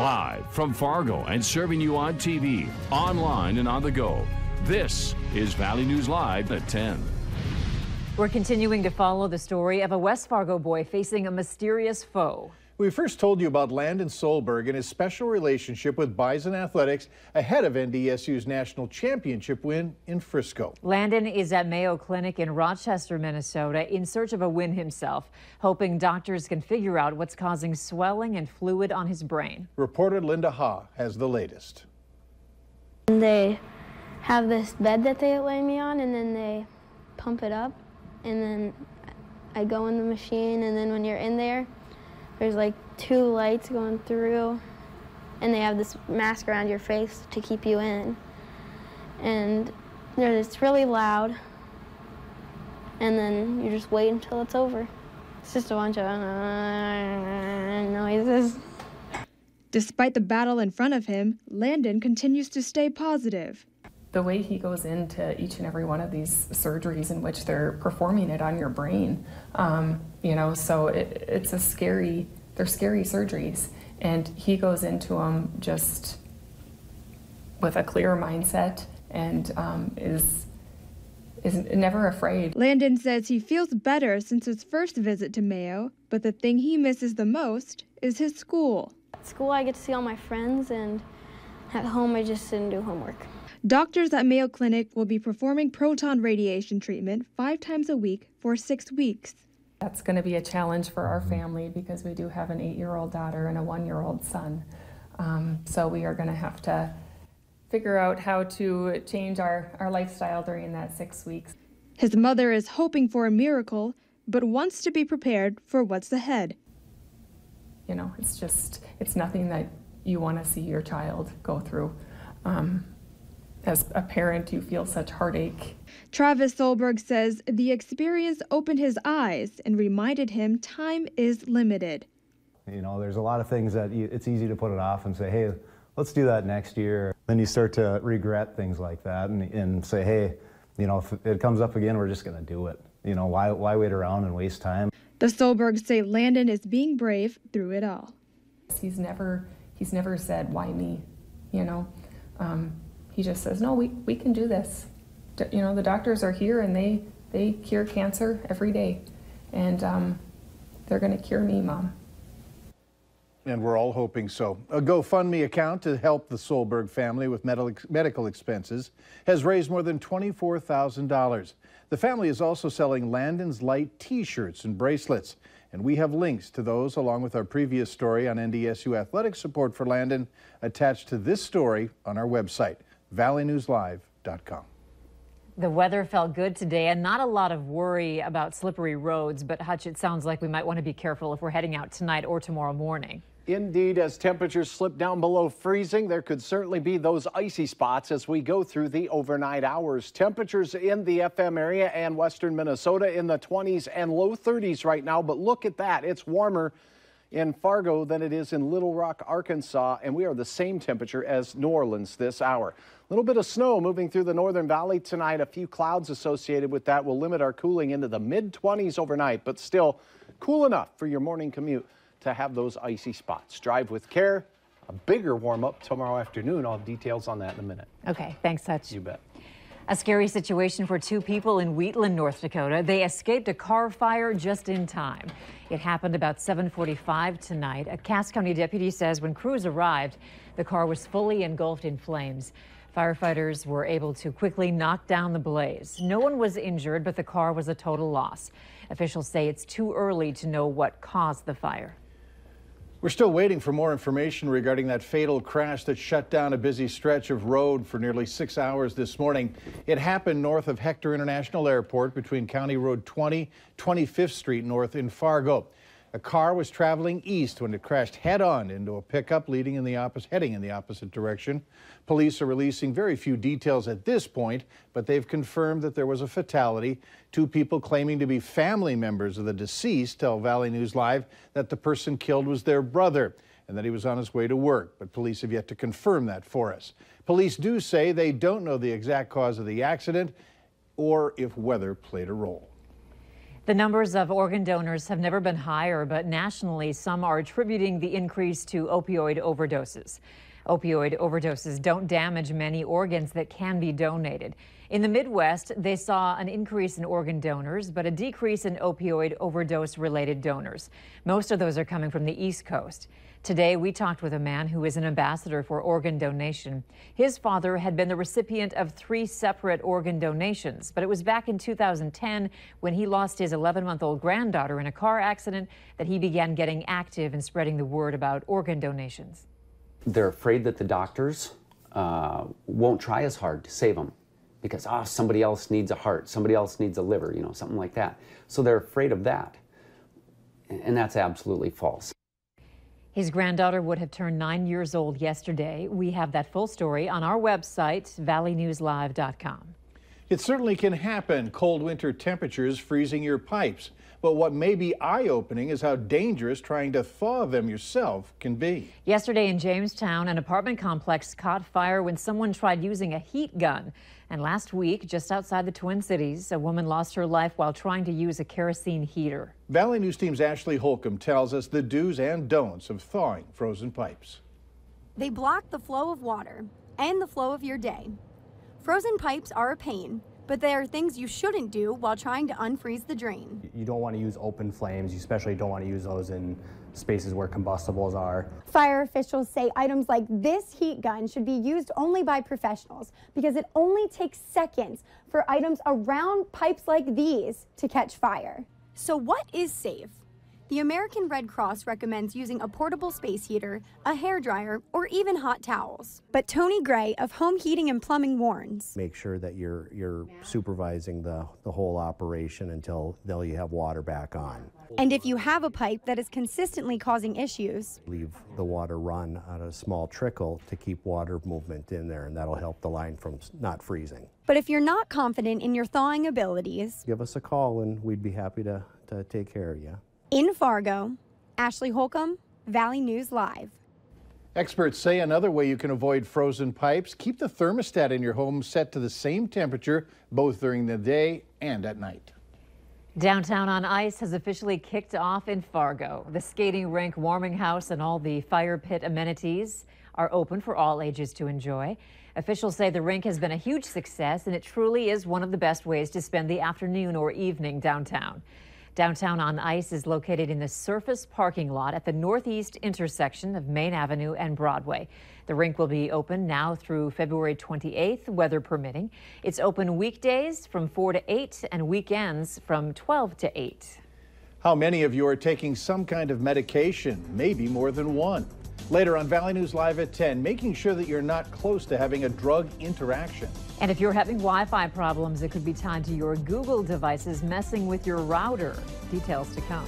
Live from Fargo and serving you on TV, online, and on the go. This is Valley News Live at 10. We're continuing to follow the story of a West Fargo boy facing a mysterious foe. We first told you about Landon Solberg and his special relationship with Bison Athletics ahead of NDSU's national championship win in Frisco. Landon is at Mayo Clinic in Rochester, Minnesota, in search of a win himself, hoping doctors can figure out what's causing swelling and fluid on his brain. Reporter Linda Ha has the latest. They have this bed that they lay me on, and then they pump it up, and then I go in the machine, and then when you're in there, there's like 2 lights going through, and they have this mask around your face to keep you in. And it's really loud, and then you just wait until it's over. It's just a bunch of noises. Despite the battle in front of him, Landon continues to stay positive. The way he goes into each and every one of these surgeries in which they're performing it on your brain, so they're scary surgeries, and he goes into them just with a clear mindset and is never afraid. Landon says he feels better since his first visit to Mayo, but the thing he misses the most is his school. At school, I get to see all my friends, and at home, I just sit and do homework. Doctors at Mayo Clinic will be performing proton radiation treatment 5 times a week for 6 weeks. That's going to be a challenge for our family because we do have an 8-year-old daughter and a 1-year-old son. So we are going to have to figure out how to change our lifestyle during that 6 weeks. His mother is hoping for a miracle, but wants to be prepared for what's ahead. It's nothing that you want to see your child go through. As a parent, you feel such heartache. Travis Solberg says the experience opened his eyes and reminded him time is limited. There's a lot of things that it's easy to put it off and say, hey, let's do that next year. Then you start to regret things like that and say, hey, if it comes up again, we're just going to do it. Why wait around and waste time? The Solbergs say Landon is being brave through it all. He's never said, why me? He just says, no, we can do this. The doctors are here and they cure cancer every day. And they're going to cure me, Mom. And we're all hoping so. A GoFundMe account to help the Solberg family with medical expenses has raised more than $24,000. The family is also selling Landon's Light T-shirts and bracelets. And we have links to those along with our previous story on NDSU athletic support for Landon attached to this story on our website, valleynewslive.com. The weather felt good today and not a lot of worry about slippery roads, but Hutch, it sounds like we might want to be careful if we're heading out tonight or tomorrow morning. Indeed, as temperatures slip down below freezing, there could certainly be those icy spots as we go through the overnight hours. Temperatures in the FM area and western Minnesota in the 20s and low 30s right now, but look at that. It's warmer in Fargo than it is in Little Rock, Arkansas, and we are the same temperature as New Orleans this hour. A little bit of snow moving through the northern valley tonight. A few clouds associated with that will limit our cooling into the mid-20s overnight, but still cool enough for your morning commute to have those icy spots. Drive with care. A bigger warm-up tomorrow afternoon. I'll have details on that in a minute. Okay, thanks, Hutch. You bet. A scary situation for 2 people in Wheatland, North Dakota. They escaped a car fire just in time. It happened about 7:45 tonight. A Cass County deputy says when crews arrived, the car was fully engulfed in flames. Firefighters were able to quickly knock down the blaze. No one was injured, but the car was a total loss. Officials say it's too early to know what caused the fire. We're still waiting for more information regarding that fatal crash that shut down a busy stretch of road for nearly 6 hours this morning. It happened north of Hector International Airport between County Road 20, 25th Street North in Fargo. A car was traveling east when it crashed head-on into a pickup heading in the opposite direction. Police are releasing very few details at this point, but they've confirmed that there was a fatality. 2 people claiming to be family members of the deceased tell Valley News Live that the person killed was their brother and that he was on his way to work, but police have yet to confirm that for us. Police do say they don't know the exact cause of the accident or if weather played a role. The numbers of organ donors have never been higher, but nationally, some are attributing the increase to opioid overdoses. Opioid overdoses don't damage many organs that can be donated. In the Midwest, they saw an increase in organ donors, but a decrease in opioid overdose-related donors. Most of those are coming from the East Coast. Today, we talked with a man who is an ambassador for organ donation. His father had been the recipient of 3 separate organ donations, but it was back in 2010 when he lost his 11-month-old granddaughter in a car accident that he began getting active and spreading the word about organ donations. They're afraid that the doctors won't try as hard to save them because, somebody else needs a heart, somebody else needs a liver, something like that. So they're afraid of that, and that's absolutely false. His granddaughter would have turned 9 years old yesterday. We have that full story on our website, valleynewslive.com. It certainly can happen, cold winter temperatures freezing your pipes. But what may be eye-opening is how dangerous trying to thaw them yourself can be. Yesterday in Jamestown, an apartment complex caught fire when someone tried using a heat gun. And last week, just outside the Twin Cities, a woman lost her life while trying to use a kerosene heater. Valley News Team's Ashley Holcomb tells us the do's and don'ts of thawing frozen pipes. They block the flow of water and the flow of your day. Frozen pipes are a pain, but they are things you shouldn't do while trying to unfreeze the drain. You don't want to use open flames. You especially don't want to use those in spaces where combustibles are. Fire officials say items like this heat gun should be used only by professionals because it only takes seconds for items around pipes like these to catch fire. So what is safe? The American Red Cross recommends using a portable space heater, a hairdryer, or even hot towels. But Tony Gray of Home Heating and Plumbing warns. Make sure that you're supervising the whole operation until you have water back on. And if you have a pipe that is consistently causing issues, leave the water run on a small trickle to keep water movement in there, and that'll help the line from not freezing. But if you're not confident in your thawing abilities, give us a call and we'd be happy to take care of you. In Fargo, Ashley Holcomb, Valley News Live. Experts say another way you can avoid frozen pipes, keep the thermostat in your home set to the same temperature both during the day and at night. Downtown on Ice has officially kicked off in Fargo. The skating rink, warming house, and all the fire pit amenities are open for all ages to enjoy. Officials say the rink has been a huge success, and it truly is one of the best ways to spend the afternoon or evening downtown. Downtown on Ice is located in the surface parking lot at the northeast intersection of Main Avenue and Broadway. The rink will be open now through February 28th, weather permitting. It's open weekdays from 4 to 8 and weekends from 12 to 8. How many of you are taking some kind of medication, maybe more than one? Later on Valley News Live at 10, making sure that you're not close to having a drug interaction. And if you're having Wi-Fi problems, it could be tied to your Google devices messing with your router. Details to come.